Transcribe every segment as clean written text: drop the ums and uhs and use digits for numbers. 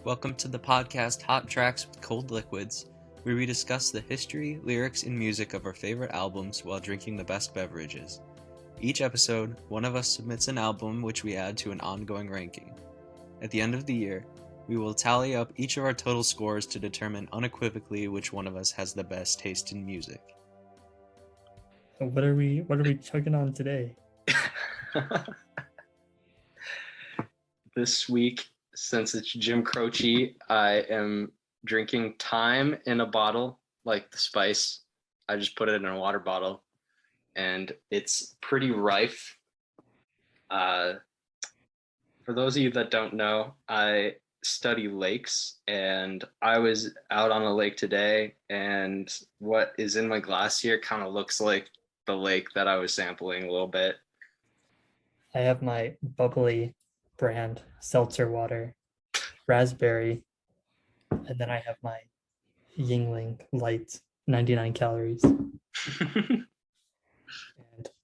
Welcome to the podcast Hot Tracks with Cold Liquids, where we discuss the history, lyrics, and music of our favorite albums while drinking the best beverages. Each episode, one of us submits an album which we add to an ongoing ranking. At the end of the year, we will tally up each of our total scores to determine unequivocally which one of us has the best taste in music. What are we chugging on today? This week, since it's Jim Croce, I am drinking thyme in a bottle, like the spice. I just put it in a water bottle, and it's pretty rife. For those of you that don't know, I study lakes, and I was out on a lake today, and what is in my glass here kind of looks like the lake that I was sampling a little bit. I have my bubbly brand seltzer water, raspberry, and then I have my Yingling light, 99 calories, and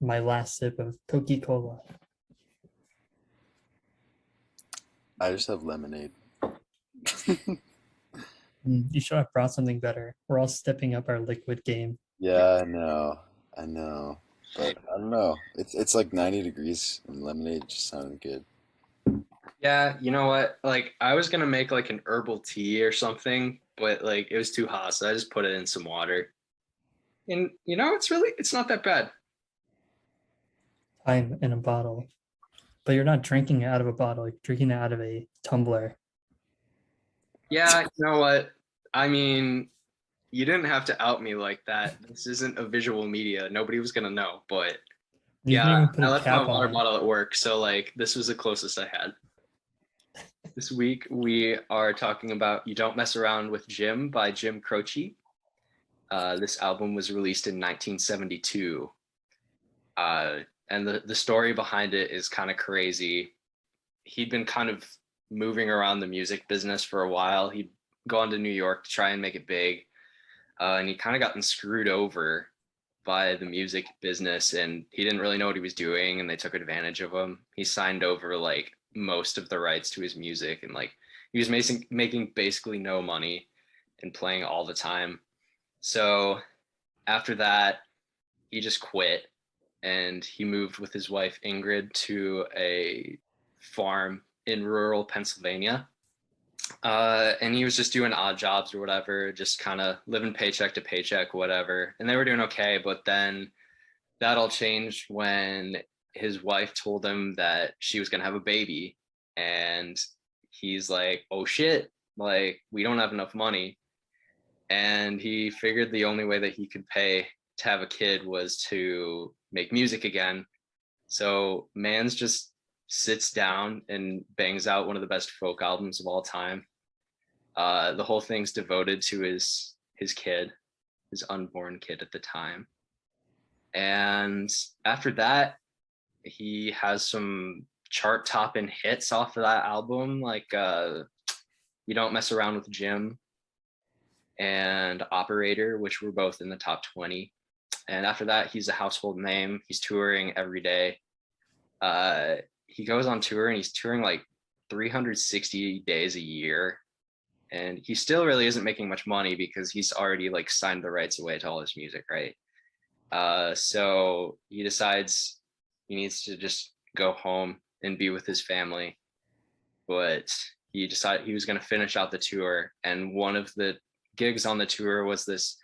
my last sip of Coca-Cola. I just have lemonade. You should have brought something better. We're all stepping up our liquid game. Yeah, I know. But I don't know. It's like 90 degrees and lemonade just sounded good. Yeah, you know what? Like, I was gonna make like an herbal tea or something, but like it was too hot, so I just put it in some water. And you know, it's not that bad. Thyme in a bottle. But you're not drinking it out of a bottle, you're drinking it out of a tumbler. Yeah, you know what? I mean, you didn't have to out me like that. This isn't a visual media. Nobody was gonna know, but You yeah, didn't even put I a left my cap water on. bottle at work, so like this was the closest I had. This week we are talking about "You Don't Mess Around with Jim" by Jim Croce. This album was released in 1972, and the story behind it is kind of crazy. He'd been kind of moving around the music business for a while. He'd gone to New York to try and make it big, and he kind of gotten screwed over by the music business, and he didn't really know what he was doing, and they took advantage of him. He signed over like most of the rights to his music, and like he was making basically no money and playing all the time. So after that, he just quit, and he moved with his wife Ingrid to a farm in rural Pennsylvania. And he was just doing odd jobs or whatever, just kind of living paycheck to paycheck, whatever. And they were doing okay, but then that all changed when his wife told him that she was going to have a baby. And he's like, oh shit, like we don't have enough money. And he figured the only way that he could pay to have a kid was to make music again. So Mans just sits down and bangs out one of the best folk albums of all time. The whole thing's devoted to his kid, his unborn kid at the time. And after that, he has some chart topping hits off of that album, like "You Don't Mess Around with Jim" and "Operator," which were both in the top 20. And after that, he's a household name. He's touring every day. He goes on tour, and he's touring like 360 days a year. And he still really isn't making much money because he's already like signed the rights away to all his music, right? So he decides he needs to just go home and be with his family. But he decided he was going to finish out the tour. And one of the gigs on the tour was this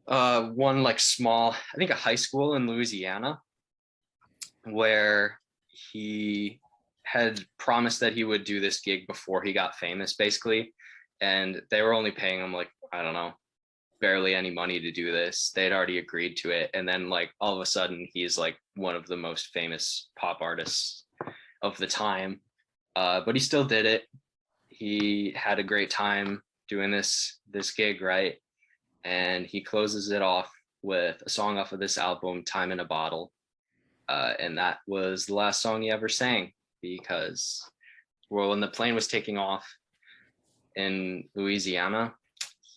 one like small, I think a high school in Louisiana, where he had promised that he would do this gig before he got famous, basically. And they were only paying him like, I don't know, barely any money to do this. They had already agreed to it. And then like all of a sudden he's like one of the most famous pop artists of the time. But he still did it. He had a great time doing this gig, right? And he closes it off with a song off of this album, "Time in a Bottle." And that was the last song he ever sang, because when the plane was taking off in Louisiana,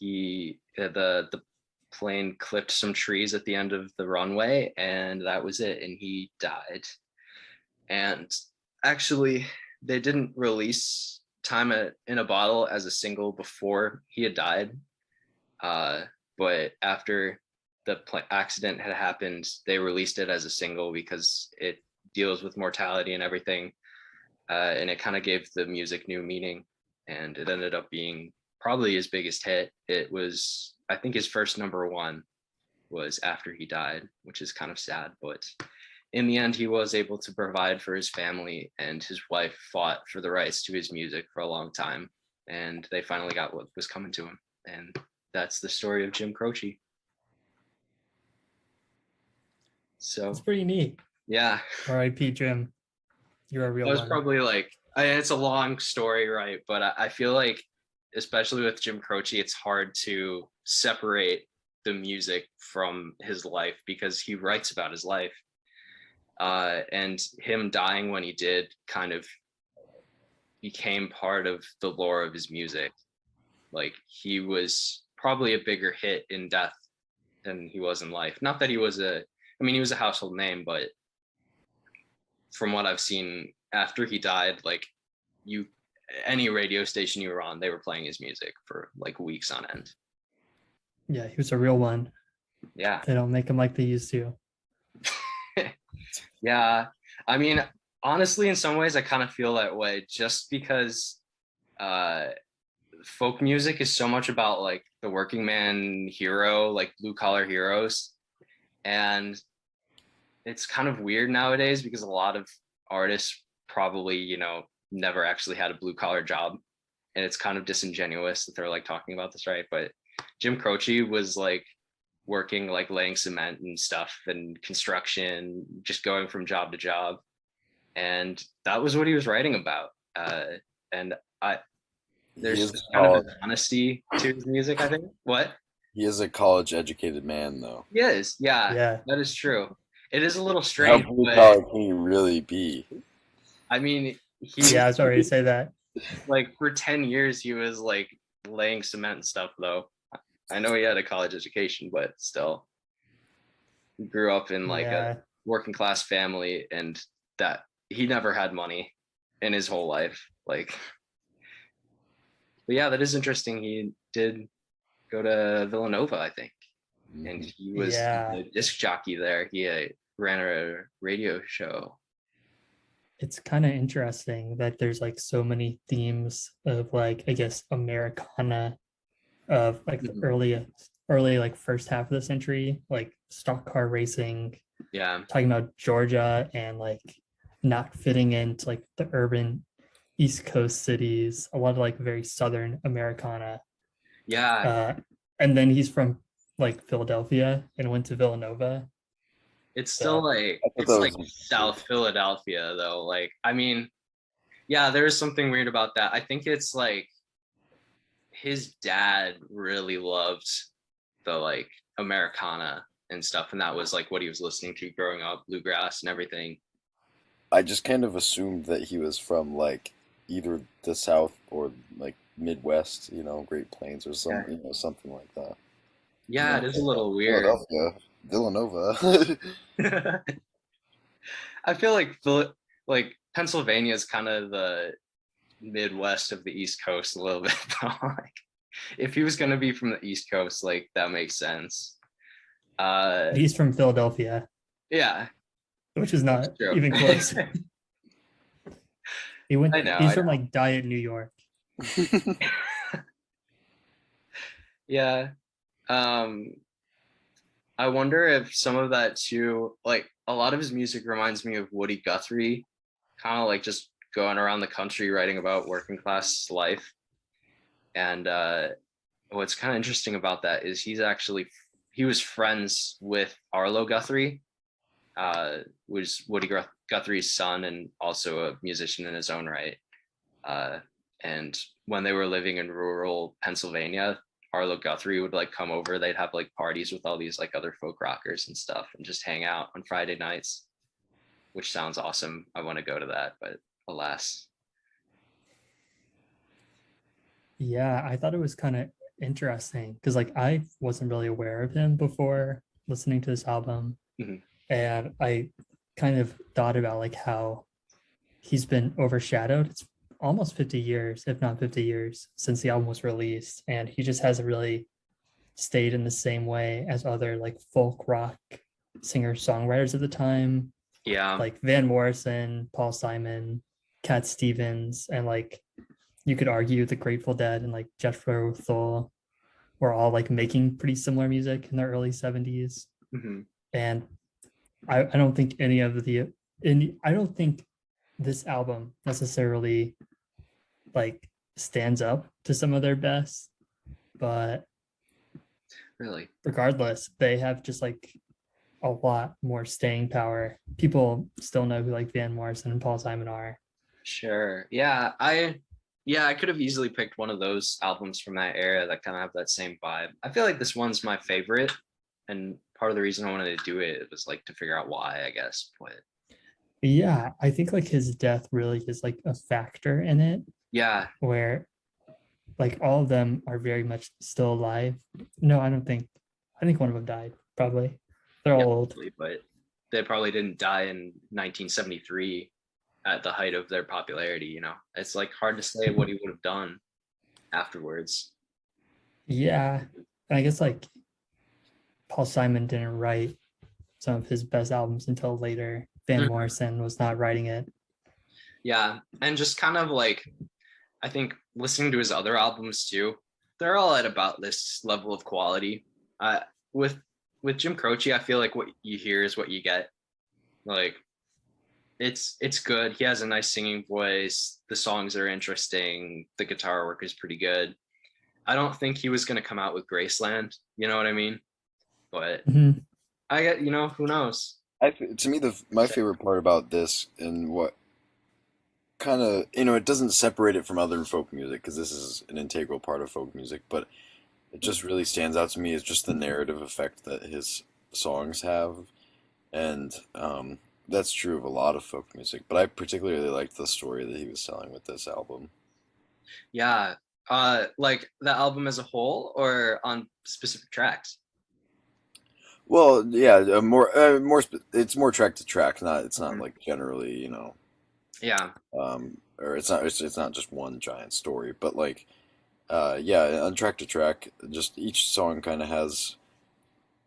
the plane clipped some trees at the end of the runway, and that was it, and he died. And actually, they didn't release Time in a Bottle as a single before he had died. But after the accident had happened, they released it as a single because it deals with mortality and everything. And it kind of gave the music new meaning. And it ended up being probably his biggest hit. It was, I think, his first #1 was after he died, which is kind of sad. But in the end, he was able to provide for his family, and his wife fought for the rights to his music for a long time. And they finally got what was coming to him. And that's the story of Jim Croce. So It's pretty neat. yeah, R.I.P. Jim. You're a real that was one. probably like, it's a long story, right? But I feel like, especially with Jim Croce, it's hard to separate the music from his life because he writes about his life. And him dying when he did kind of became part of the lore of his music. Like, he was probably a bigger hit in death than he was in life. Not that he was he was a household name, but from what I've seen after he died, like, any radio station you were on, they were playing his music for like weeks on end. Yeah, he was a real one. Yeah. They don't make him like they used to. Yeah. I mean, honestly, in some ways, I kind of feel that way just because folk music is so much about like the working man hero, like blue collar heroes. And it's kind of weird nowadays because a lot of artists probably, never actually had a blue collar job. And it's kind of disingenuous that they're like talking about this, right? But Jim Croce was like working, like laying cement and stuff and construction, just going from job to job. And that was what he was writing about. And there's kind of an honesty to his music, I think. What? He is a college educated man, though. He is, yeah. That is true. It is a little strange. How blue collar can he really be? I mean, I was already say that. Like, for 10 years, he was like laying cement and stuff, though. I know he had a college education, but still, he grew up in like a working class family, and that he never had money in his whole life. Like, but yeah, that is interesting. He did go to Villanova, I think, and he was a disc jockey there. He ran a radio show. It's kind of interesting that there's like so many themes of like, I guess, Americana of like the early like first half of the century, like stock car racing. Yeah. Talking about Georgia and like not fitting into like the urban East Coast cities, a lot of like very Southern Americana. Yeah. And then he's from like Philadelphia and went to Villanova. It's still like, it's like South Philadelphia though. Like, I mean, yeah, there's something weird about that. I think it's like his dad really loved the like Americana and stuff. And that was like what he was listening to growing up, bluegrass and everything. I just kind of assumed that he was from like either the South or like Midwest, Great Plains or something, something like that. Yeah, it is a little weird. Villanova. I feel like Pennsylvania is kind of the Midwest of the East Coast a little bit. Like, if he was going to be from the East Coast, like, that makes sense. He's from Philadelphia. Yeah, which is not even close. He's from like Diet New York. Yeah. I wonder if some of that too, like a lot of his music reminds me of Woody Guthrie, kind of like just going around the country writing about working class life. And what's kind of interesting about that is he was friends with Arlo Guthrie, was Woody Guthrie's son and also a musician in his own right. And when they were living in rural Pennsylvania, Arlo Guthrie would like come over. They'd have like parties with all these like other folk rockers and stuff and just hang out on Friday nights, which sounds awesome. I want to go to that, but alas. Yeah, I thought it was kind of interesting because like I wasn't really aware of him before listening to this album. Mm-hmm. And I kind of thought about like how he's been overshadowed. almost 50 years, if not 50 years, since the album was released, and he just hasn't really stayed in the same way as other like folk rock singer songwriters at the time, Yeah. like Van Morrison, Paul Simon, Cat Stevens, and like you could argue the Grateful Dead and like Jethro Tull were all like making pretty similar music in the early 70s. hmm And I don't think I don't think this album necessarily like stands up to some of their best, but Really. regardless, they have just like a lot more staying power. People still know who like Van Morrison and Paul Simon are. Sure. Yeah, I could have easily picked one of those albums from that era that kind of have that same vibe. I feel like this one's my favorite, and part of the reason I wanted to do it was like to figure out why, I guess. But Yeah, I think like his death really is like a factor in it, yeah, where like all of them are very much still alive. No, I don't think. I think one of them died. Probably. They're all yeah, old. probably, but they probably didn't die in 1973 at the height of their popularity, you know. It's like hard to say what he would have done afterwards. Yeah, and I guess like Paul Simon didn't write some of his best albums until later. Van Mhm. Morrison was not writing it. Yeah, and just kind of like I think listening to his other albums too, they're all at about this level of quality. Uh, with Jim Croce, I feel like what you hear is what you get. Like it's good. He has a nice singing voice. The songs are interesting. The guitar work is pretty good. I don't think he was going to come out with Graceland. You know what I mean? But Mhm. I get, who knows? To me, my favorite part about this and what kind of, it doesn't separate it from other folk music because this is an integral part of folk music, but it just really stands out to me is just the narrative effect that his songs have. And that's true of a lot of folk music, but I particularly liked the story that he was telling with this album. Yeah. Like the album as a whole or on specific tracks? Well, yeah, it's more track to track, it's not Mhm. like generally, Yeah. or it's not just one giant story, but like yeah, on track to track, just each song kind of has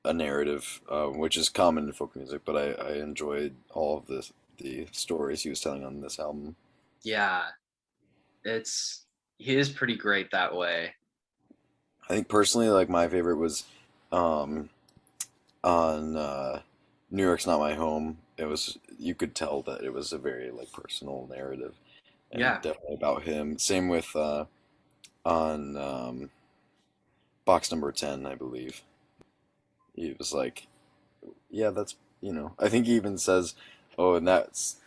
a narrative, which is common in folk music, but I enjoyed all of the stories he was telling on this album. Yeah. He is pretty great that way. I think personally, like my favorite was um, on New York's Not My Home. It was you could tell that it was a very like personal narrative, and Yeah. definitely about him. Same with on Box Number 10, I believe. He was like, yeah, that's I think he even says, oh, and that's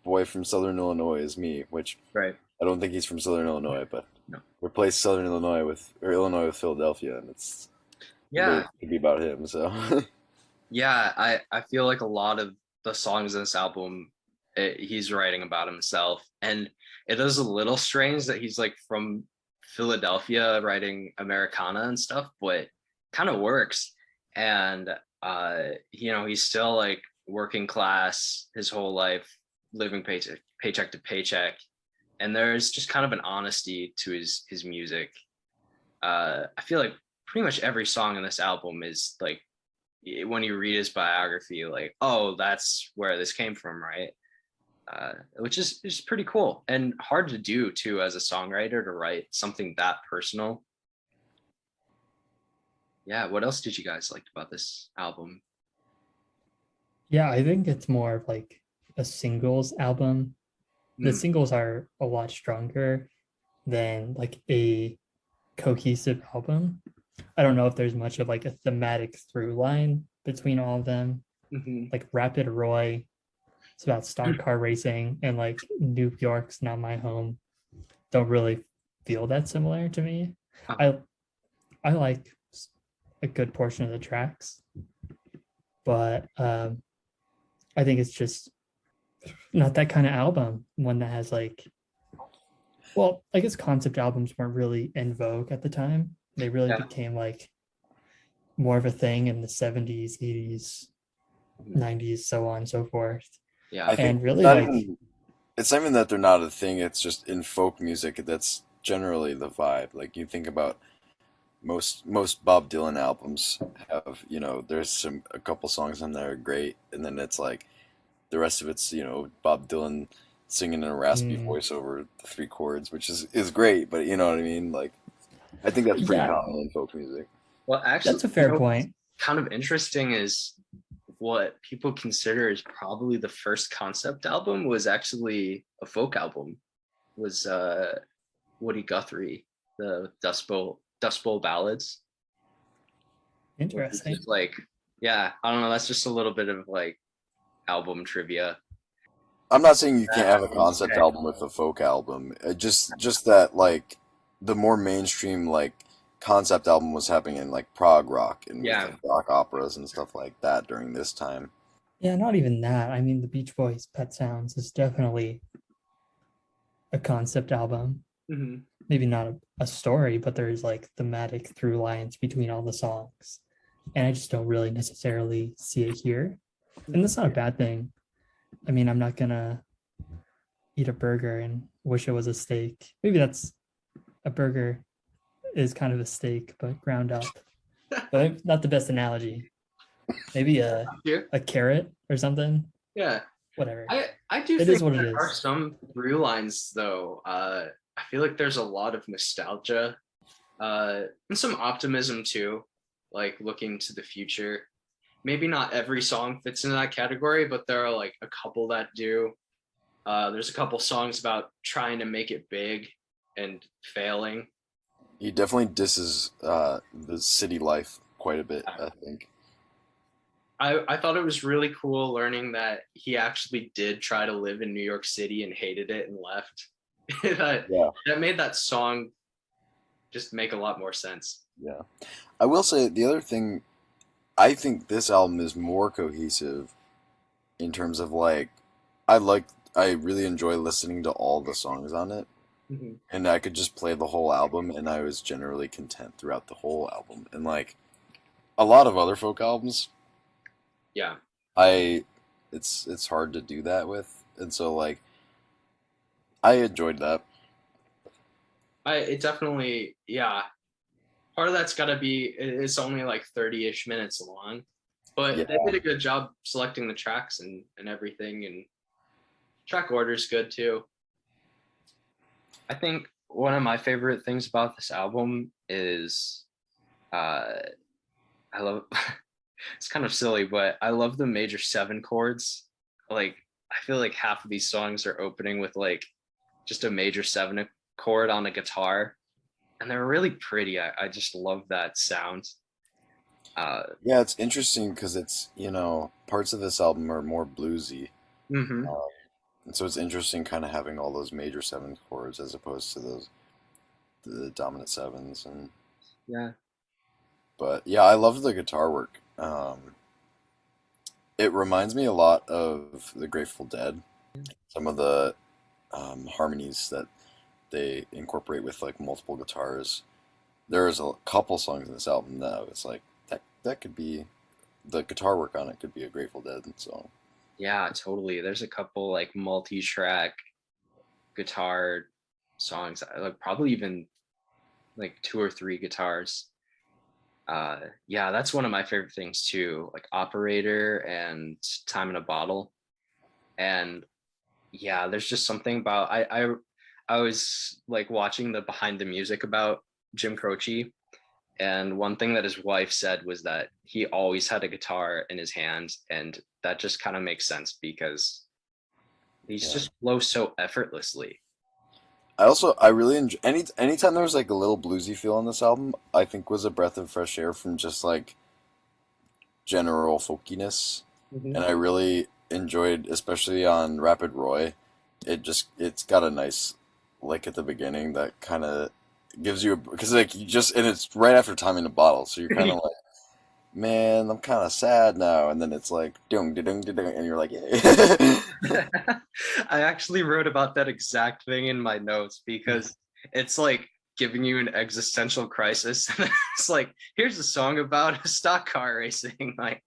boy from Southern Illinois is me, which Right. I don't think he's from Southern Illinois, but No. replace Southern Illinois with or Illinois with Philadelphia, and it's Yeah. could be about him. So Yeah. I feel like a lot of the songs in this album, he's writing about himself. And it is a little strange that he's like from Philadelphia writing Americana and stuff, but kind of works. And he's still like working class his whole life, living paycheck to paycheck. And there's just kind of an honesty to his music. I feel like pretty much every song in this album is like when you read his biography, like, oh, that's where this came from, right? Which is pretty cool and hard to do too as a songwriter to write something that personal. Yeah, what else did you guys like about this album? Yeah, I think it's more of like a singles album. The Mm, singles are a lot stronger than like a cohesive album. I don't know if there's much of like a thematic through line between all of them. mhm. Like Rapid Roy, it's about stock car racing, and like New York's Not My Home don't really feel that similar to me. Uh-huh. I like a good portion of the tracks, but I think it's just not that kind of album. One that has like, well, I guess concept albums weren't really in vogue at the time. They really Yeah. became like more of a thing in the 70s, 80s, Mhm. 90s, so on and so forth. Yeah. I think And really not like even it's not even that they're not a thing. It's just in folk music that's generally the vibe. Like you think about most Bob Dylan albums have, there's a couple songs on there are great, and then it's like the rest of it's, Bob Dylan singing in a raspy Mm, voice over the three chords, which is great, but you know what I mean? Like I think that's pretty yeah, common in folk music. Well, actually, that's a fair point. kind of interesting is what people consider is probably the first concept album was actually a folk album. Was Woody Guthrie, the Dust Bowl Ballads. Which is Interesting. just like, yeah, I don't know. That's just a little bit of like album trivia. I'm not saying you can't have a Okay. concept album with a folk album. Just that like the more mainstream like concept album was happening in like prog rock and with Yeah. like rock operas and stuff like that during this time. Yeah, not even that. I mean, the Beach Boys' Pet Sounds is definitely a concept album. hmm Maybe not a story, but there's like thematic through lines between all the songs. And I just don't really necessarily see it here. And that's not a bad thing. I mean, I'm not gonna eat a burger and wish it was a steak. Maybe that's a burger is kind of a steak, but ground up. But not the best analogy. Maybe a carrot or something. Yeah. Whatever. I do It think is what it there are is. some through lines though. I feel like there's a lot of nostalgia and some optimism too, like looking to the future. Maybe not every song fits into that category, but there are like a couple that do. There's a couple songs about trying to make it big and failing. He definitely disses the city life quite a bit, I think. I thought it was really cool learning that he actually did try to live in New York City and hated it and left. That made that song just make a lot more sense. Yeah. I will say the other thing, I think this album is more cohesive in terms of like I really enjoy listening to all the songs on it. Mhm. And I could just play the whole album and I was generally content throughout the whole album. And like a lot of other folk albums, Yeah. it's hard to do that with. And so like I enjoyed that. It definitely, yeah. Part of that's got to be it's only like 30-ish minutes long, but Yeah. they did a good job selecting the tracks and everything, and track order is good too. I think one of my favorite things about this album is I love it's kind of silly, but I love the major 7 chords. Like I feel like half of these songs are opening with like just a major 7 chord on a guitar, and they're really pretty. I just love that sound. Yeah, it's interesting because it's, parts of this album are more bluesy. mhm. And so it's interesting kind of having all those major 7 chords as opposed to the dominant 7s. And Yeah. but yeah, I love the guitar work. It reminds me a lot of the Grateful Dead. Some of the harmonies that they incorporate with like multiple guitars. There's a couple songs in this album that I was like, that could be the guitar work on it could be a Grateful Dead song. Yeah, totally. There's a couple like multi-track guitar songs, like probably even like 2 or 3 guitars. Yeah, that's one of my favorite things too, like Operator and Time in a Bottle. And yeah, there's just something about I was like watching the behind the music about Jim Croce, and one thing that his wife said was that he always had a guitar in his hand, and that just kind of makes sense because he's Yeah. just flows so effortlessly. I really enjoy anytime there was like a little bluesy feel on this album, I think was a breath of fresh air from just like general folkiness. Mhm. And I really enjoyed, especially on Rapid Roy, it's got a nice lick at the beginning that kind of gives you because like you just and it's right after Time in a Bottle, so you're kind of like, man, I'm kind of sad now, and then it's like dung dung dung, and you're like, yeah. I actually wrote about that exact thing in my notes because it's like giving you an existential crisis. It's like, here's a song about stock car racing. Like,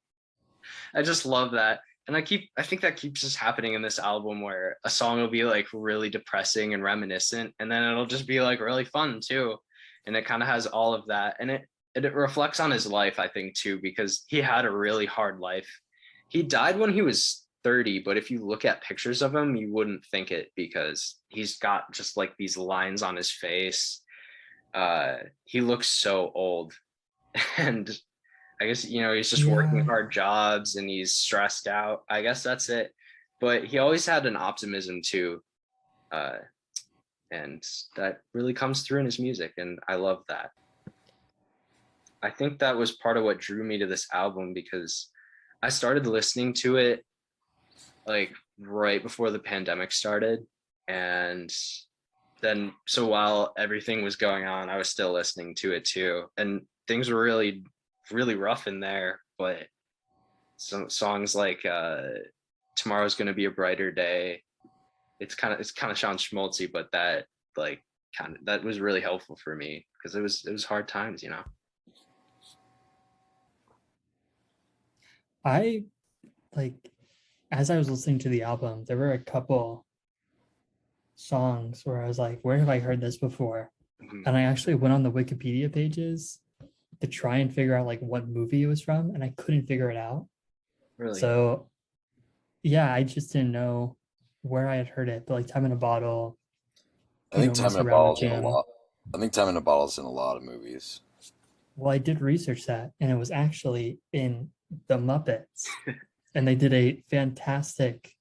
I just love that. And I think that keeps just happening in this album where a song will be like really depressing and reminiscent, and then it'll just be like really fun too. And it kind of has all of that. And it reflects on his life, I think, too, because he had a really hard life. He died when he was 30, but if you look at pictures of him, you wouldn't think it because he's got just like these lines on his face. He looks so old. And I guess, he's just working Yeah. hard jobs and he's stressed out. I guess that's it. But he always had an optimism too. Uh, and that really comes through in his music. And I love that. I think that was part of what drew me to this album because I started listening to it like right before the pandemic started. And then, so while everything was going on, I was still listening to it too. And things were really, really rough in there. But some songs like Tomorrow's Gonna Be a Brighter Day, it's kind of sounds schmaltzy, but that like that was really helpful for me because it was hard times, I like as I was listening to the album, there were a couple songs where I was like, where have I heard this before? Mhm. And I actually went on the Wikipedia pages to try and figure out like what movie it was from, and I couldn't figure it out. Really. So yeah, I just didn't know where I had heard it, but like Time in a Bottle, I think Time Mess in a Around with Bottle's in a Jim. lot. I think Time in a Bottle's in a lot of movies. Well, I did research that, and it was actually in The Muppets, and they did a fantastic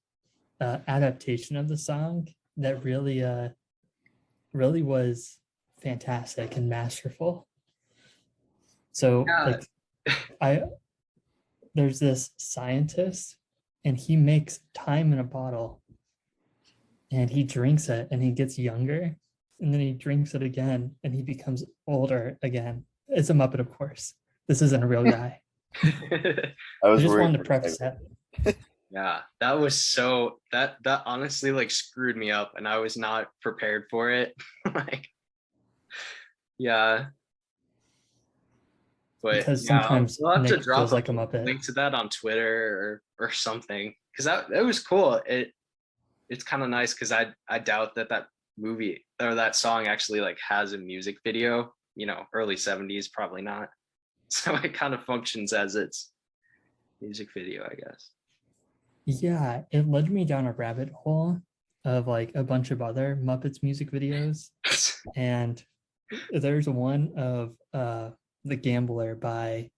adaptation of the song that really was fantastic and masterful. So Yeah. like there's this scientist and he makes time in a bottle and he drinks it and he gets younger and then he drinks it again and he becomes older again. It's a Muppet, of course. This isn't a real guy. I I was just worried wanted to for a preface second. that. Yeah, that was so that honestly like screwed me up and I was not prepared for it. Like, yeah. But Because yeah, sometimes we'll have to Nick drop feels like a Muppet. link to that on Twitter or something because that was cool. It's kind of nice because I doubt that movie or that song actually like has a music video. Early 70s, probably not. So it kind of functions as its music video, I guess. Yeah, it led me down a rabbit hole of like a bunch of other Muppets music videos. And there's one of The Gambler by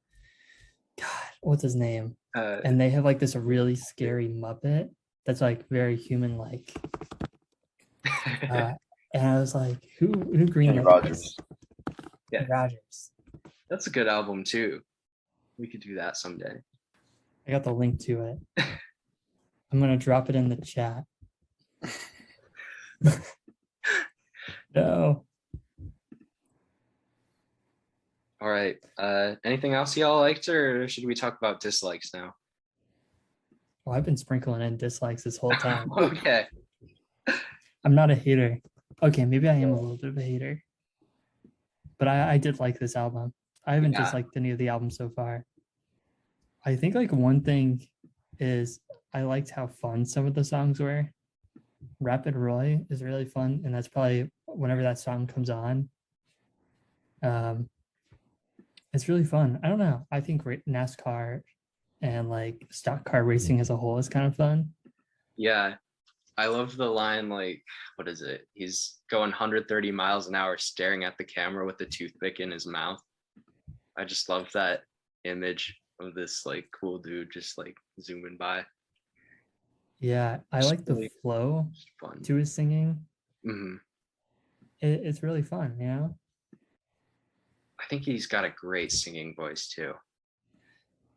God, what's his name? And they have like this really scary Muppet that's like very human like. And I was like, who greenlit Kenny Rogers. Yeah. Rogers. That's a good album too. We could do that someday. I got the link to it. I'm gonna drop it in the chat. No. All right. Anything else y'all liked, or should we talk about dislikes now? Well, I've been sprinkling in dislikes this whole time. Okay. I'm not a hater. Okay, maybe I am a little bit of a hater. But I did like this album. I haven't Yeah. disliked any of the albums so far. I think like one thing is I liked how fun some of the songs were. Rapid Roy is really fun, and that's probably whenever that song comes on. It's really fun. I don't know. I think NASCAR and like stock car racing as a whole is kind of fun. Yeah. I love the line, like, what is it? He's going 130 miles an hour staring at the camera with a toothpick in his mouth. I just love that image of this like cool dude just like zooming by. Yeah, I like the Really flow fun. to his singing. Hmm. It's really fun, you know? I think he's got a great singing voice too.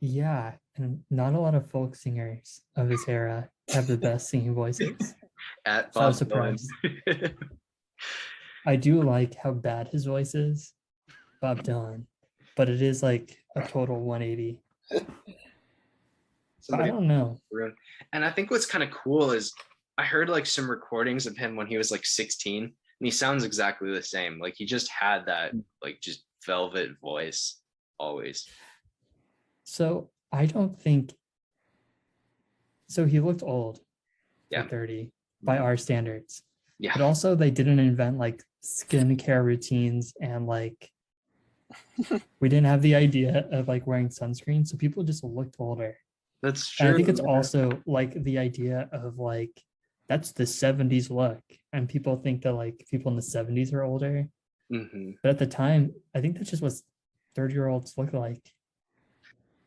Yeah, and not a lot of folk singers of this era have the best singing voices. At So I was Bob Dylan. surprised. I do like how bad his voice is, Bob Dylan, but it is like a total 180. I don't know. And I think what's kind of cool is I heard like some recordings of him when he was like 16, and he sounds exactly the same. Like he just had that like just velvet voice always. So I don't think so he looked old for Yeah. 30 by our standards. Yeah. But also they didn't invent like skincare routines and like we didn't have the idea of like wearing sunscreen. So people just looked older. That's And true. I think it's yeah. also like the idea of like that's the 70s look. And people think that like people in the 70s are older. Mhm. But at the time, I think that's just what 30-year-olds look like.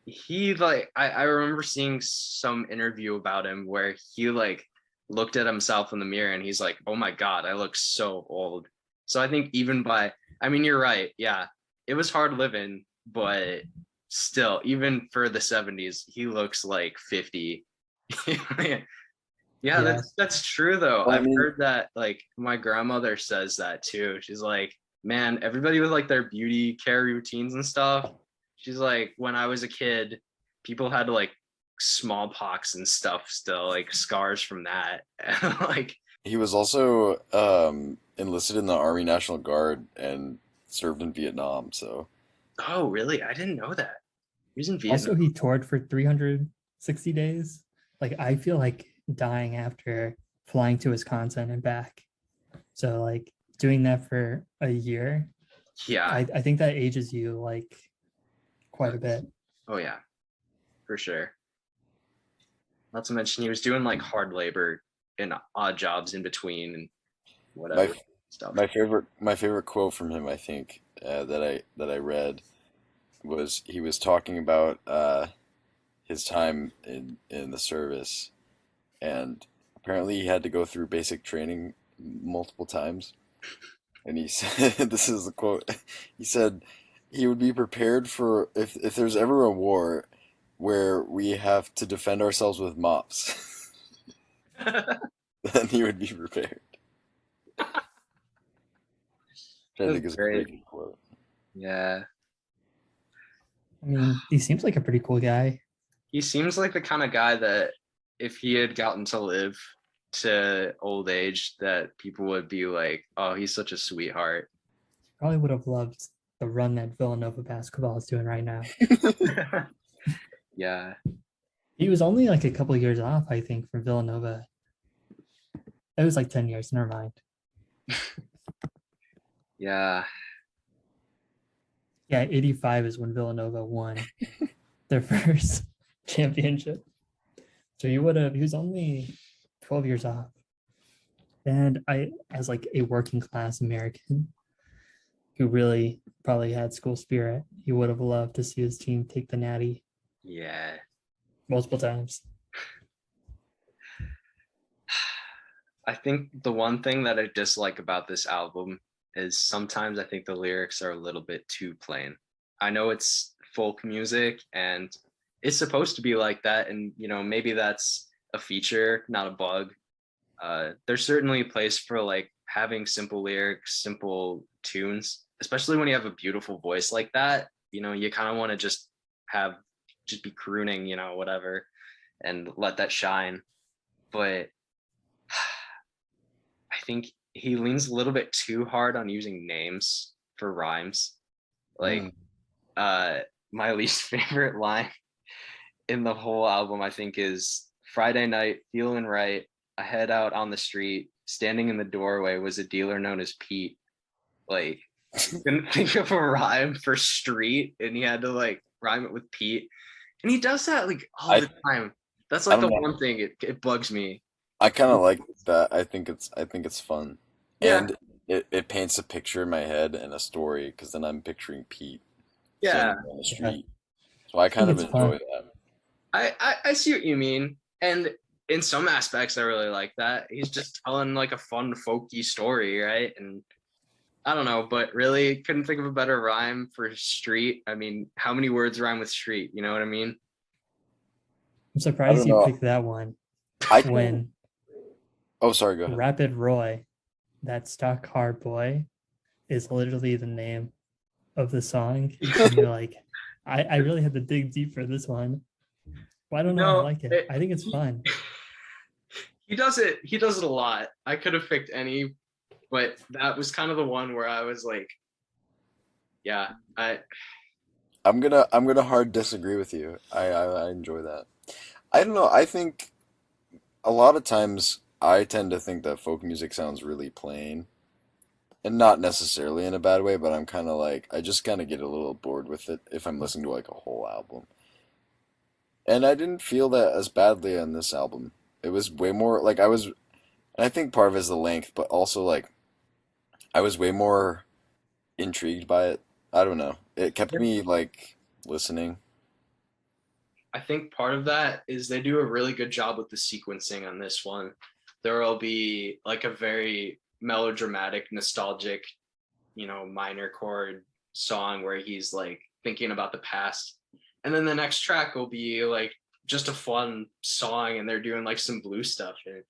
He like I remember seeing some interview about him where he like looked at himself in the mirror and he's like, oh my God, I look so old. So I think even by, I mean, you're right. Yeah, it was hard living, but still, even for the 70s, he looks like 50. Yeah, Yeah. that's true though. Well, I I've mean- heard that like my grandmother says that too. She's like, man, everybody with like their beauty care routines and stuff. She's like, when I was a kid, people had like smallpox and stuff still, like scars from that. Like, He was also enlisted in the Army National Guard and served in Vietnam. So oh really? I didn't know that. He was in Also, Vietnam. he toured for 360 days. Like, I feel like dying after flying to Wisconsin and back. So, like, doing that for a year, Yeah. I think that ages you like quite a bit. Oh yeah, for sure. Not to mention he was doing like hard labor and odd jobs in between and whatever stuff. my favorite quote from him, I think, that I read was he was talking about his time in the service, and apparently he had to go through basic training multiple times. And he said, "This is the quote." He said he would be prepared for if there's ever a war where we have to defend ourselves with mops, then he would be prepared. Which I think That's is a pretty great. good quote. Yeah. I mean, he seems like a pretty cool guy. He seems like the kind of guy that if he had gotten to live to old age, that people would be like, oh, he's such a sweetheart. Probably would have loved the run that Villanova basketball is doing right now. Yeah. He was only like a couple years off, I think, from Villanova. It was like 10 years. Never mind. Yeah. Yeah, 85 is when Villanova won their first championship. So he was only 12 years off. And as like a working class American who really probably had school spirit, he would have loved to see his team take the natty Yeah. multiple times. I think the one thing that I dislike about this album is sometimes I think the lyrics are a little bit too plain. I know it's folk music and it's supposed to be like that, and you know, maybe that's a feature, not a bug. There's certainly a place for like having simple lyrics, simple tunes, especially when you have a beautiful voice like that. You know, you kind of want to just be crooning, you know, whatever, and let that shine. But I think he leans a little bit too hard on using names for rhymes. Like, my least favorite line in the whole album, I think, is Friday night, feeling right. I head out on the street. Standing in the doorway was a dealer known as Pete. Like, he couldn't think of a rhyme for street, and he had to like rhyme it with Pete. And he does that like all the time. That's like the one thing it bugs me. I kind of like that. I think it's fun, Yeah. and it paints a picture in my head and a story because then I'm picturing Pete Yeah. standing on the street. So I kind of it's enjoy fun. I see what you mean. And in some aspects, I really like that. He's just telling like a fun, folky story, right? And I don't know, but really couldn't think of a better rhyme for street. I mean, how many words rhyme with street? You know what I mean? I'm surprised don't you know. picked that one I can. when Oh, sorry. Go ahead. Rapid Roy, that stock car boy, is literally the name of the song. And you're like, I really had to dig deep for this one. Well, I don't know. I like it. I think it's fun. He does it a lot. I could have picked any, but that was kind of the one where I was like, yeah, I'm gonna hard disagree with you. I enjoy that. I don't know. I think a lot of times I tend to think that folk music sounds really plain, and not necessarily in a bad way, but I'm kind of like I just kind of get a little bored with it if I'm listening to like a whole album. And I didn't feel that as badly on this album. It was way more like and I think part of it is the length, but also like I was way more intrigued by it. I don't know. It kept me like listening. I think part of that is they do a really good job with the sequencing on this one. There will be like a very melodramatic, nostalgic, minor chord song where he's like thinking about the past. And then the next track will be like just a fun song and they're doing like some blues stuff. And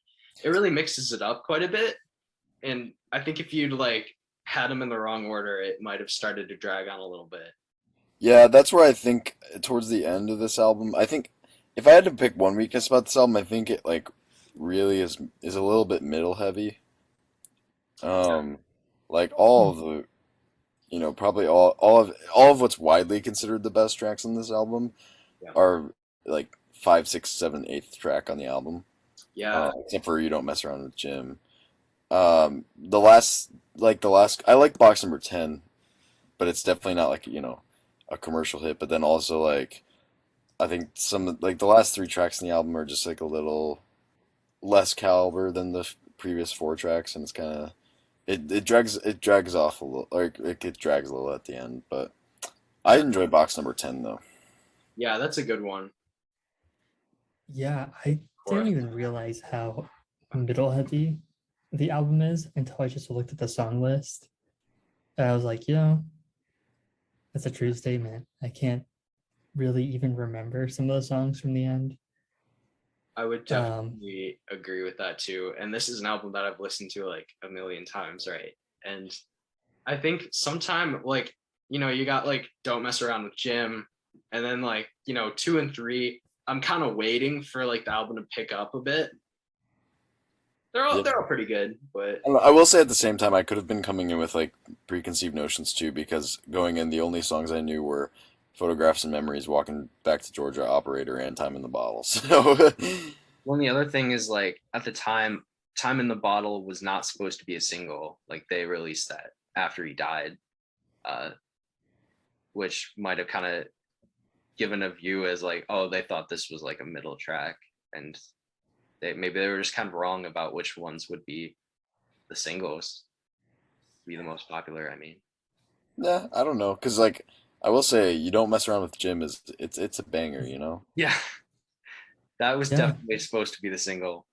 it really mixes it up quite a bit. And I think if you'd like had them in the wrong order, it might have started to drag on a little bit. Yeah, that's where I think towards the end of this album, I think if I had to pick one weakness about this album, I think it like really is a little bit middle heavy. Um, like all of the, probably all of what's widely considered the best tracks on this album Yeah. are like 5, 6, 7, 8th track on the album. Yeah. Except for You Don't Mess Around with Jim. The last, I like box number 10, but it's definitely not like, a commercial hit. But then also like, I think like the last 3 tracks in the album are just like a little less caliber than the previous 4 tracks, and it's kind of it drags off a little, like it drags a little at the end. But I enjoy box number 10 though. Yeah, that's a good one. Yeah, I didn't even realize how middle heavy the album is until I just looked at the song list. And I was like, that's a true statement. I can't really even remember some of the songs from the end. I would definitely agree with that too. And this is an album that I've listened to like a million times, right? And I think sometime like, you got like Don't Mess Around with Jim, and then like, 2 and 3, I'm kind of waiting for like the album to pick up a bit. They're all pretty good, but I will say at the same time I could have been coming in with like preconceived notions too, because going in the only songs I knew were Photographs and Memories, Walking Back to Georgia, Operator, and Time in the Bottle. So well, the other thing is like at the time, Time in the Bottle was not supposed to be a single. Like they released that after he died, which might have kind of given a view as like, oh, they thought this was like a middle track, and maybe they were just kind of wrong about which ones would be the singles, be the most popular. I mean, yeah, I don't know, because like I will say, You Don't Mess Around with Jim it's a banger, yeah, that was definitely supposed to be the single.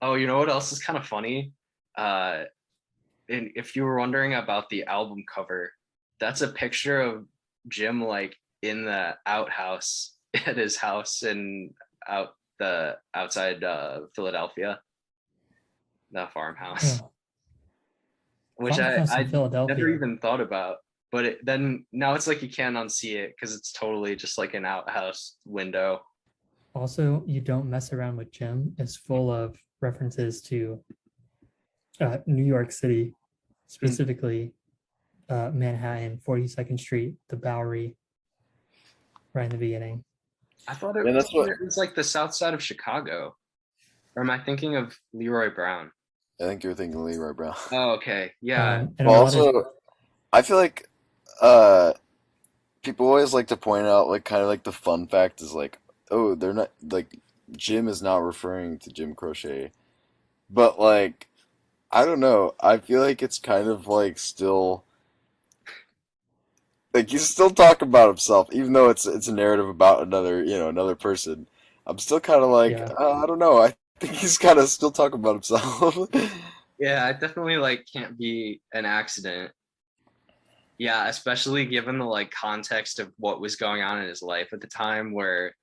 Oh, you know what else is kind of funny? And if you were wondering about the album cover, that's a picture of Jim like in the outhouse at his house outside Philadelphia, the farmhouse, which I never even thought about. But then now it's like you can't unsee it because it's totally just like an outhouse window. Also, You Don't Mess Around with Jim is full of references to New York City, specifically Manhattan, 42nd Street, the Bowery, right in the beginning. I thought it was like the south side of Chicago. Or am I thinking of Leroy Brown? I think you're thinking Leroy Brown. Oh, okay. Yeah. And well, also, I feel like people always like to point out, like, kind of like the fun fact is like, oh, they're not, like, Jim is not referring to Jim Croce. But, like, I don't know. I feel like it's kind of, like, still, like, he's still talking about himself, even though it's a narrative about another person. I'm still kind of like, I don't know. I think he's kind of still talking about himself. Yeah, it definitely, like, can't be an accident. Yeah, especially given the, like, context of what was going on in his life at the time, where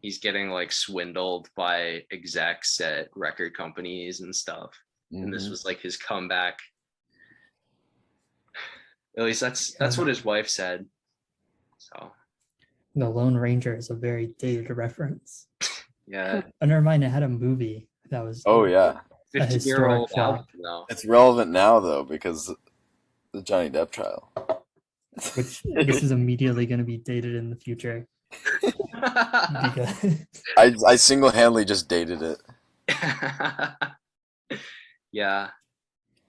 he's getting, like, swindled by execs at record companies and stuff. Mm-hmm. And this was, like, his comeback. At least that's what his wife said. So The Lone Ranger is a very dated reference. Yeah. And never mind, it had a movie that was 50-year-old flop. It's relevant now though, because the Johnny Depp trial. Which this is immediately going to be dated in the future. I single-handedly just dated it. Yeah,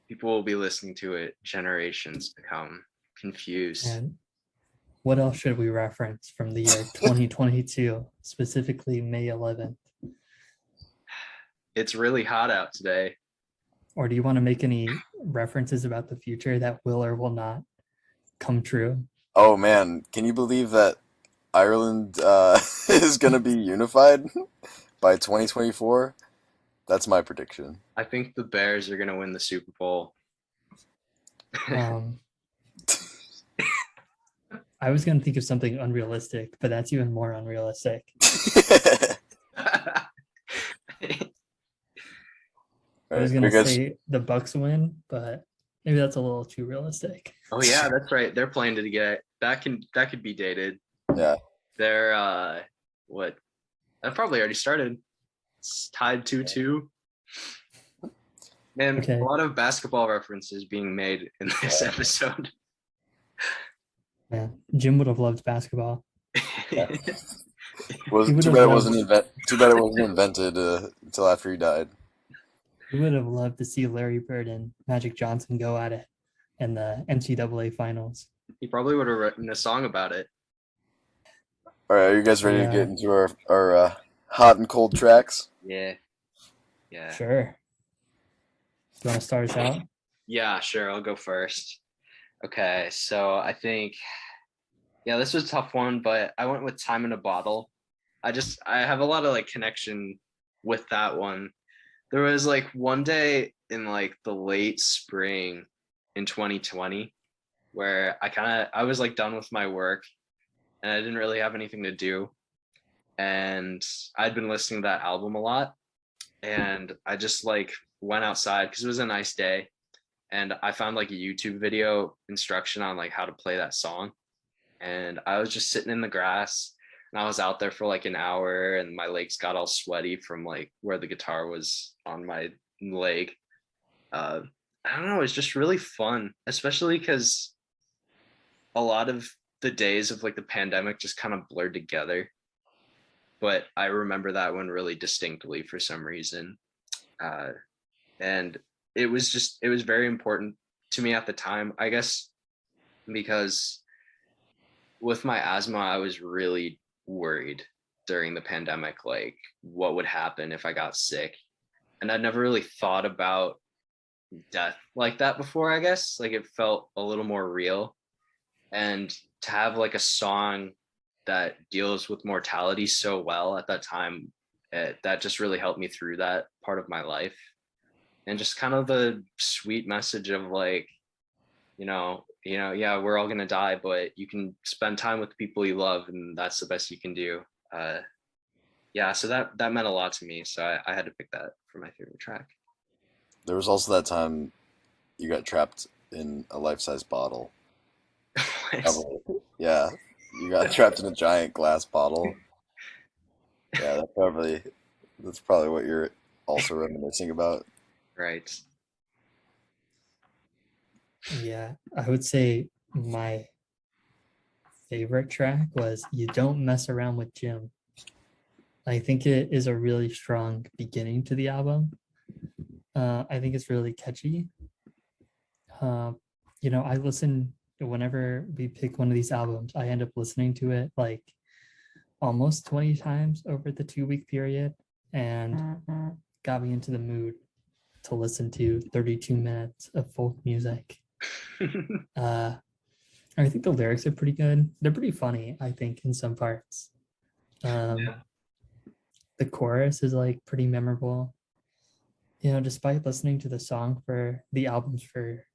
people will be listening to it generations to come, confused. And what else should we reference from the year 2022, specifically May 11th? It's really hot out today. Or do you want to make any references about the future that will or will not come true? Oh man, can you believe that Ireland is gonna be unified by 2024? That's my prediction. I think the Bears are gonna win the Super Bowl. Um, I was going to think of something unrealistic, but that's even more unrealistic. I was going to say the Bucks win, but maybe that's a little too realistic. Oh yeah, that's right. They're playing to get that could be dated. Yeah. They're what? That probably already started. It's tied 2-2. And Okay. a lot of basketball references being made in this episode. Yeah, Jim would have loved basketball. Yeah. He would Too have bad it loved- wasn't invented until after he died. He would have loved to see Larry Bird and Magic Johnson go at it in the NCAA finals. He probably would have written a song about it. All right, are you guys ready Yeah. to get into our hot and cold tracks? Yeah. Yeah. Sure. Do you want to start us out? Yeah, sure. I'll go first. Okay, so I think, yeah, this was a tough one, but I went with Time in a Bottle. I have a lot of like connection with that one. There was like one day in like the late spring in 2020 where I was like done with my work and I didn't really have anything to do. And I'd been listening to that album a lot. And I just like went outside because it was a nice day. And I found like a YouTube video instruction on like how to play that song. And I was just sitting in the grass and I was out there for like an hour and my legs got all sweaty from like where the guitar was on my leg. I don't know, it's just really fun, especially because a lot of the days of like the pandemic just kind of blurred together. But I remember that one really distinctly for some reason. And it was very important to me at the time, I guess, because with my asthma, I was really worried during the pandemic, like what would happen if I got sick. And I'd never really thought about death like that before, I guess. Like it felt a little more real. And to have like a song that deals with mortality so well at that time, that just really helped me through that part of my life. And just kind of the sweet message of like, yeah, we're all gonna die, but you can spend time with the people you love, and that's the best you can do. Yeah, so that meant a lot to me. So I had to pick that for my favorite track. There was also that time you got trapped in a life-size bottle. Yeah, you got trapped in a giant glass bottle. Yeah, that's probably what you're also reminiscing about. Right. Yeah, I would say my favorite track was You Don't Mess Around with Jim. I think it is a really strong beginning to the album. I think it's really catchy. I listen whenever we pick one of these albums, I end up listening to it like almost 20 times over the 2-week period and got me into the mood to listen to 32 minutes of folk music. I think the lyrics are pretty good. They're pretty funny, I think, in some parts. The chorus is like pretty memorable. Despite listening to the albums for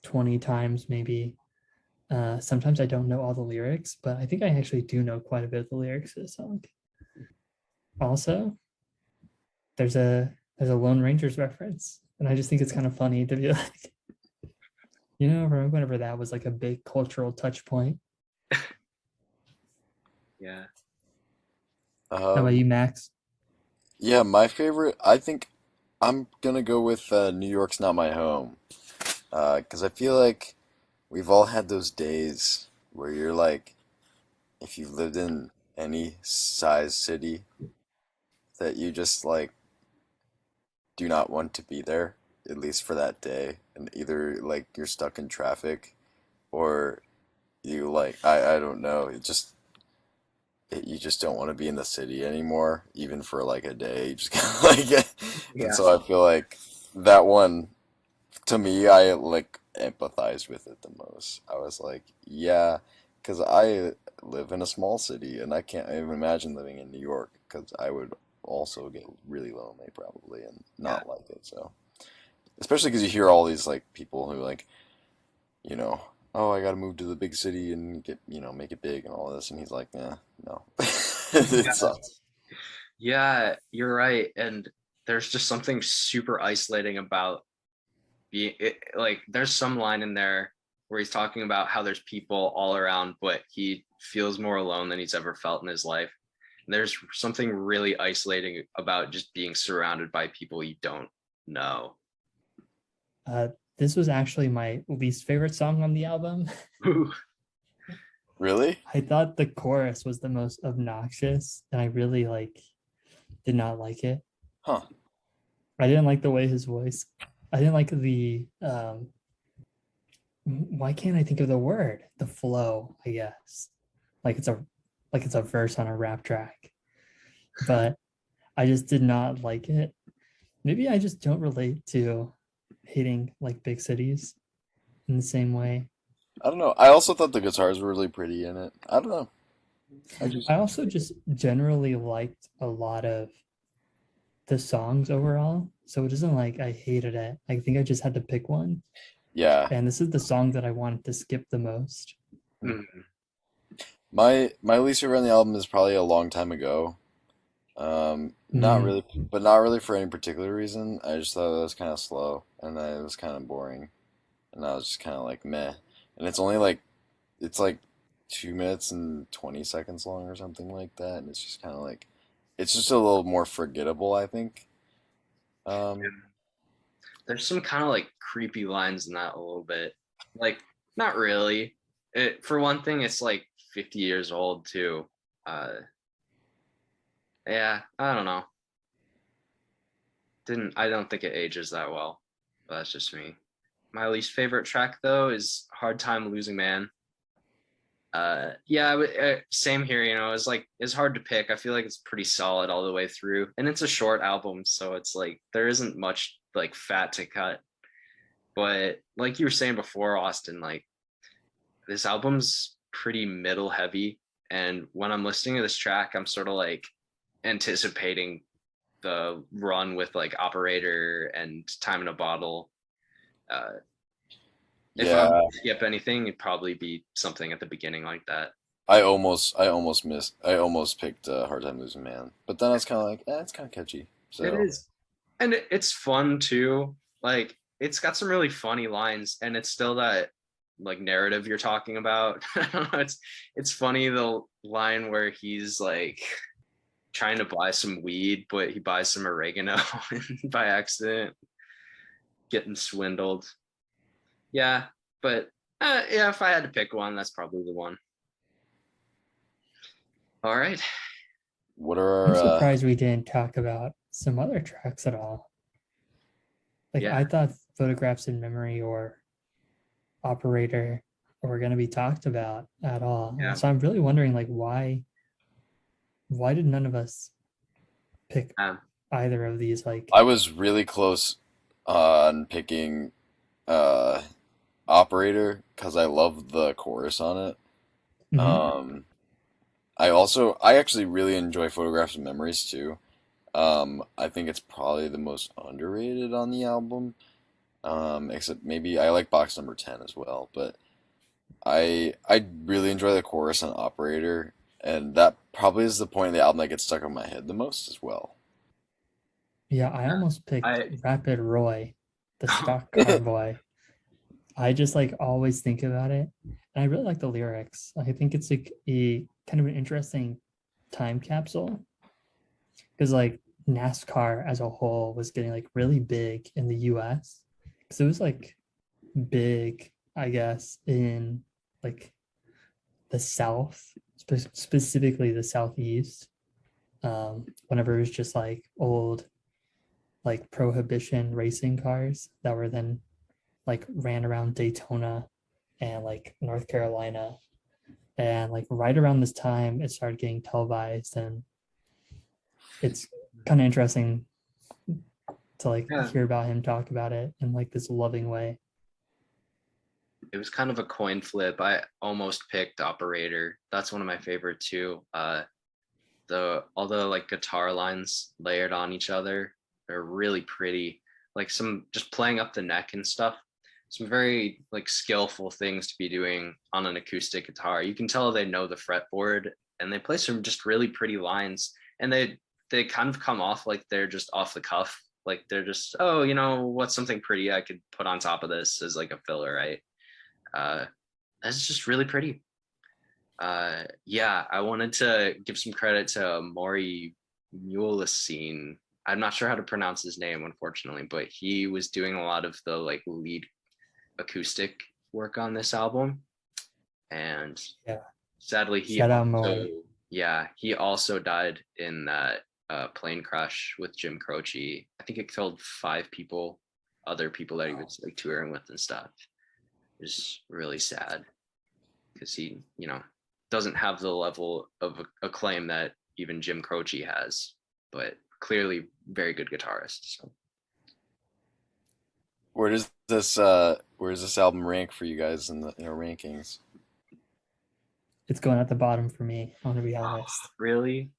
20 times maybe, sometimes I don't know all the lyrics, but I think I actually do know quite a bit of the lyrics of the song. Also, there's a Lone Rangers reference, and I just think it's kind of funny to be like, whenever that was like a big cultural touch point. Yeah. How about you, Max? Yeah, my favorite, I think I'm gonna go with New York's Not My Home. Because I feel like we've all had those days where you're like, if you've lived in any size city, that you just like do not want to be there, at least for that day, and either like you're stuck in traffic or you like I don't know, you just don't want to be in the city anymore, even for like a day. You just kind of like, and Yeah. so I feel like that one, to me, I like empathized with it the most. I was like, yeah, because I live in a small city and I can't even imagine living in New York because I would also get really lonely probably and Yeah. not like it. So, especially because you hear all these like people who like, you know, oh, I got to move to the big city and get, make it big and all this. And he's like, no, it Yeah. sucks. Yeah, you're right. And there's just something super isolating about like there's some line in there where he's talking about how there's people all around, but he feels more alone than he's ever felt in his life. And there's something really isolating about just being surrounded by people you don't know. Uh, this was actually my least favorite song on the album. Really? I thought the chorus was the most obnoxious, and I really did not like it. Huh. I didn't like the way his voice. I didn't like the why can't I think of the word? The flow, I guess. Like it's a verse on a rap track. But I just did not like it. Maybe I just don't relate to hating like big cities in the same way. I don't know. I also thought the guitars were really pretty in it. I don't know. I also just generally liked a lot of the songs overall. So it isn't like I hated it. I think I just had to pick one. Yeah. And this is the song that I wanted to skip the most. Mm. My least favorite on the album is probably a long time ago. Not really, but not really for any particular reason. I just thought it was kind of slow and it was kind of boring, and I was just kind of like meh. And it's like 2 minutes and 20 seconds long or something like that, and it's just kind of like it's just a little more forgettable, I think. Um, There's some kind of like creepy lines in that a little bit. Like, not really. For one thing, it's like 50 years old too. Uh, yeah, I don't know. I don't think it ages that well. But that's just me. My least favorite track though is Hard Time Losing Man. Yeah, same here, it's hard to pick. I feel like it's pretty solid all the way through. And it's a short album, so it's like there isn't much like fat to cut. But like you were saying before, Austin, like this album's pretty middle heavy. And when I'm listening to this track, I'm sort of like anticipating the run with like Operator and Time in a Bottle. Uh, if I yeah, would skip anything, it'd probably be something at the beginning like that. I almost picked Hard Time Losing Man, but then I was kind of like, it's kind of catchy. It So is. And it's fun too. Like it's got some really funny lines, and it's still that like narrative you're talking about. I don't know, it's funny the line where he's like trying to buy some weed, but he buys some oregano by accident, getting swindled. Yeah, but yeah, if I had to pick one, that's probably the one. All right. what are I'm our surprised we didn't talk about some other tracks at all. Like Yeah. I thought Photographs in Memory or Operator were going to be talked about at all. Yeah. So I'm really wondering like why did none of us pick either of these? Like I was really close on picking uh Operator because I love the chorus on it. mhm. I actually really enjoy Photographs and Memories too. I think it's probably the most underrated on the album. Except maybe I like Box Number 10 as well, but I really enjoy the chorus on Operator, and that probably is the point of the album that gets stuck in my head the most as well. Yeah, I almost picked I Rapid Roy, the stock car boy. I just like always think about it. And I really like the lyrics. I think it's like a kind of an interesting time capsule because like NASCAR as a whole was getting like really big in the US. Because it was like big, I guess, in like the South, specifically the Southeast. Whenever it was just like old like prohibition racing cars that were then like ran around Daytona and like North Carolina. And like right around this time, it started getting televised, and it's kind of interesting to like Yeah. hear about him talk about it in like this loving way. It was kind of a coin flip. I almost picked Operator. That's one of my favorite too. All the like guitar lines layered on each other, they're really pretty. Like some just playing up the neck and stuff. Some very like skillful things to be doing on an acoustic guitar. You can tell they know the fretboard, and they play some just really pretty lines, and they kind of come off like they're just off the cuff. Like they're just, oh, what's something pretty I could put on top of this as like a filler, right? That's just really pretty. Yeah, I wanted to give some credit to Maury Mulesin. I'm not sure how to pronounce his name, unfortunately, but he was doing a lot of the like lead acoustic work on this album. And Yeah. sadly, he also died in that plane crash with Jim Croce. I think it killed 5 people, other people that he was like touring with and stuff. Is really sad because he, doesn't have the level of acclaim that even Jim Croce has, but clearly very good guitarist. So Where does this album rank for you guys in our rankings? It's going at the bottom for me, I want to be honest. Really?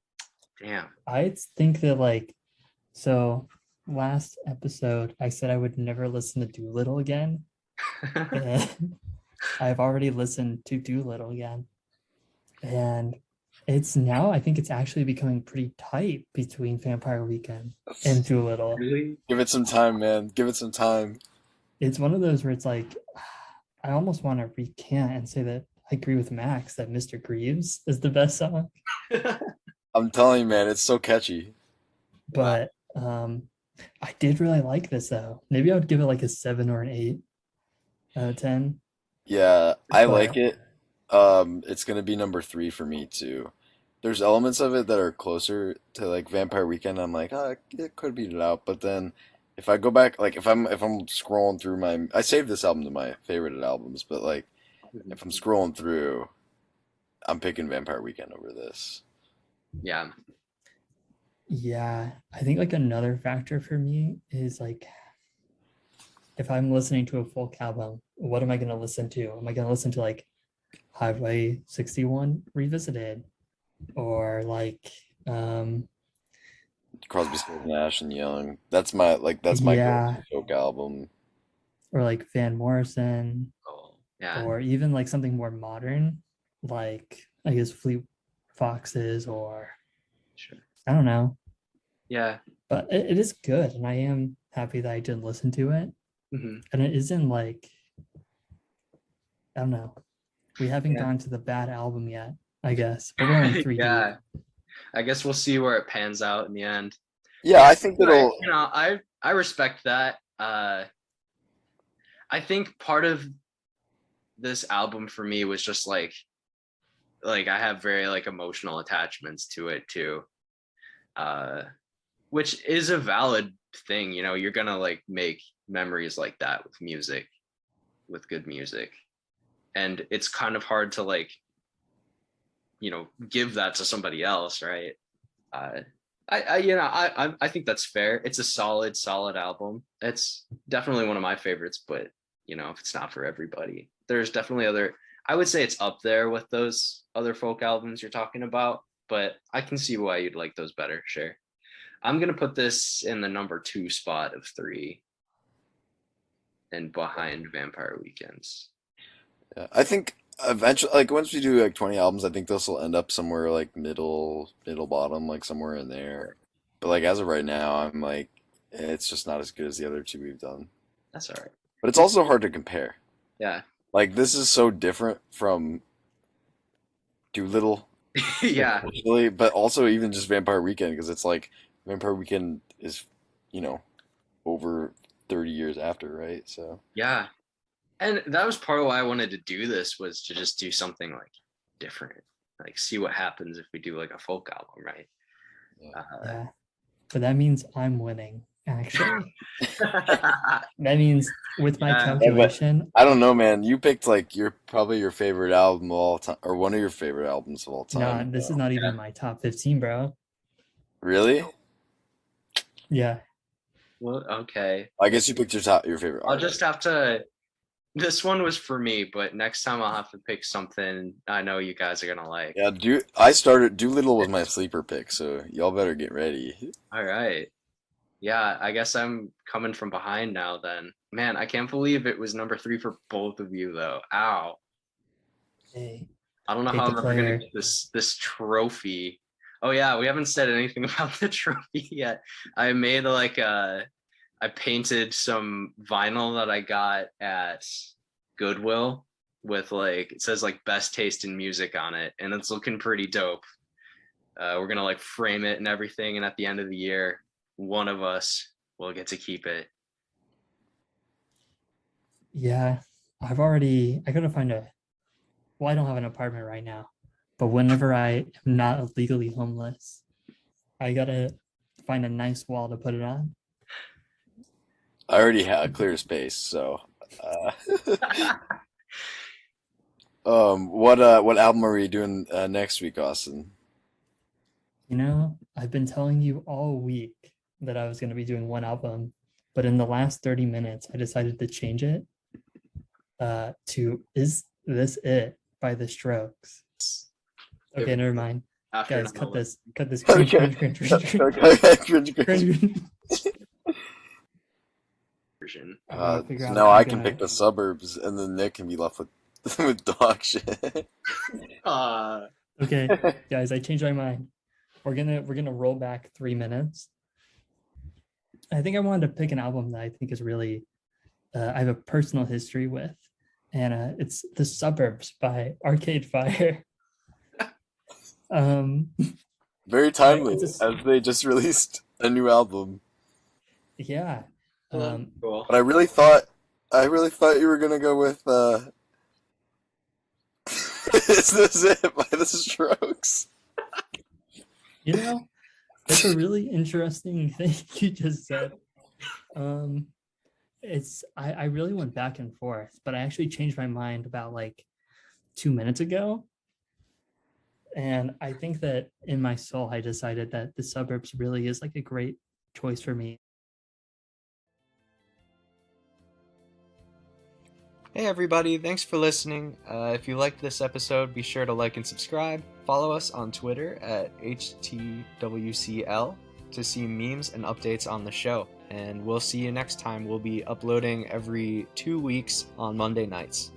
Damn. I think that like, so last episode I said I would never listen to Doolittle again. And I've already listened to Doolittle again, and it's now, I think it's actually becoming pretty tight between Vampire Weekend and Doolittle. Really? Give it some time, man. Give it some time. It's one of those where it's like, I almost want to recant and say that I agree with Max that Mr. Greaves is the best song, I'm telling you, man, it's so catchy. but I did really like this though. Maybe I would give it like a 7 or an 8 out of 10. Yeah, I But- like it. It's gonna be number 3 for me too. There's elements of it that are closer to like Vampire Weekend. I'm like, it could beat it out. But then if I go back, like if I'm scrolling through I saved this album to my favorite albums, but like if I'm scrolling through, I'm picking Vampire Weekend over this. Yeah. Yeah, I think like another factor for me is like, if I'm listening to a folk album, what am I going to listen to? Am I going to listen to like Highway 61 Revisited, or like Crosby, Stills, Nash and Young. That's my Yeah. go-to folk album. or like Van Morrison, Oh, yeah. or even like something more modern, like I guess Fleet Foxes, or Sure. I don't know. Yeah. But it is good, and I am happy that I did listen to it. Mhm. And it isn't like, I don't know. We haven't Yeah. gone to the bad album yet, I guess. But we're only 3 Yeah. I guess we'll see where it pans out in the end. Yeah, I think it'll. I respect that. I think part of this album for me was just like I have very like emotional attachments to it too, which is a valid thing. You're gonna like make memories like that with music, with good music, and it's kind of hard to like give that to somebody else, right? I think that's fair. It's a solid album. It's definitely one of my favorites, but if it's not for everybody, there's definitely I would say it's up there with those other folk albums you're talking about, but I can see why you'd like those better. Sure. I'm gonna put this in the number 2 spot of 3 and behind Vampire Weekends. Yeah, I think eventually, like once we do like 20 albums, I think this will end up somewhere like middle bottom, like somewhere in there. But like as of right now, I'm like, it's just not as good as the other 2 we've done. That's all right. But it's also hard to compare. Yeah. Like this is so different from Doolittle, Yeah. especially, but also even just Vampire Weekend, because it's like Vampire Weekend is, over 30 years after, right? So Yeah. And that was part of why I wanted to do this, was to just do something like different, like see what happens if we do like a folk album, right? Yeah. Yeah. But that means I'm winning Actually, that means with my Yeah. calculation, I don't know, man. You picked like probably your favorite album of all time, or one of your favorite albums of all no, time. this is not even my top 15, bro. Really? Yeah. Well, okay. I guess you picked your favorite I'll artist. just have to. This one was for me, but next time I'll have to pick something I know you guys are gonna like. Yeah, Doolittle was my sleeper pick, so y'all better get ready. All right. Yeah, I guess I'm coming from behind now then. Man, I can't believe it was number 3 for both of you though. Ow. Hey, I don't know Pick how the I'm ever gonna player. get this trophy. Oh yeah, we haven't said anything about the trophy yet. I made I painted some vinyl that I got at Goodwill with like it says like best taste in music on it, and it's looking pretty dope. We're gonna like frame it and everything, and at the end of the year, one of us will get to keep it. Yeah, I gotta find well, I don't have an apartment right now, but whenever I am not legally homeless, I gotta find a nice wall to put it on. I already had a clear space, so. Uh, what album are you doing next week, Austin? I've been telling you all week that I was gonna be doing one album, but in the last 30 minutes, I decided to change it to Is This It by The Strokes. Okay, never mind. After Guys, cut Nolan. this. Cringe, Okay. cringe, cringe, cringe, Okay, cringe. cringe. version. I gotta figure So out now if I'm I can gonna- pick the suburbs, and then Nick can be left with with dog shit. Okay, guys, I changed my mind. We're gonna roll back 3 minutes. I think I wanted to pick an album that I think is really I have a personal history with, and it's The Suburbs by Arcade Fire. Very timely, It's as they just released a new album. Yeah. Cool. But I really thought you were gonna go with Is This It by The Strokes? That's a really interesting thing you just said. I really went back and forth, but I actually changed my mind about like 2 minutes ago. And I think that in my soul, I decided that The Suburbs really is like a great choice for me. Hey everybody, thanks for listening. If you liked this episode, be sure to like and subscribe. Follow us on Twitter at HTWCL to see memes and updates on the show. And we'll see you next time. We'll be uploading every 2 weeks on Monday nights.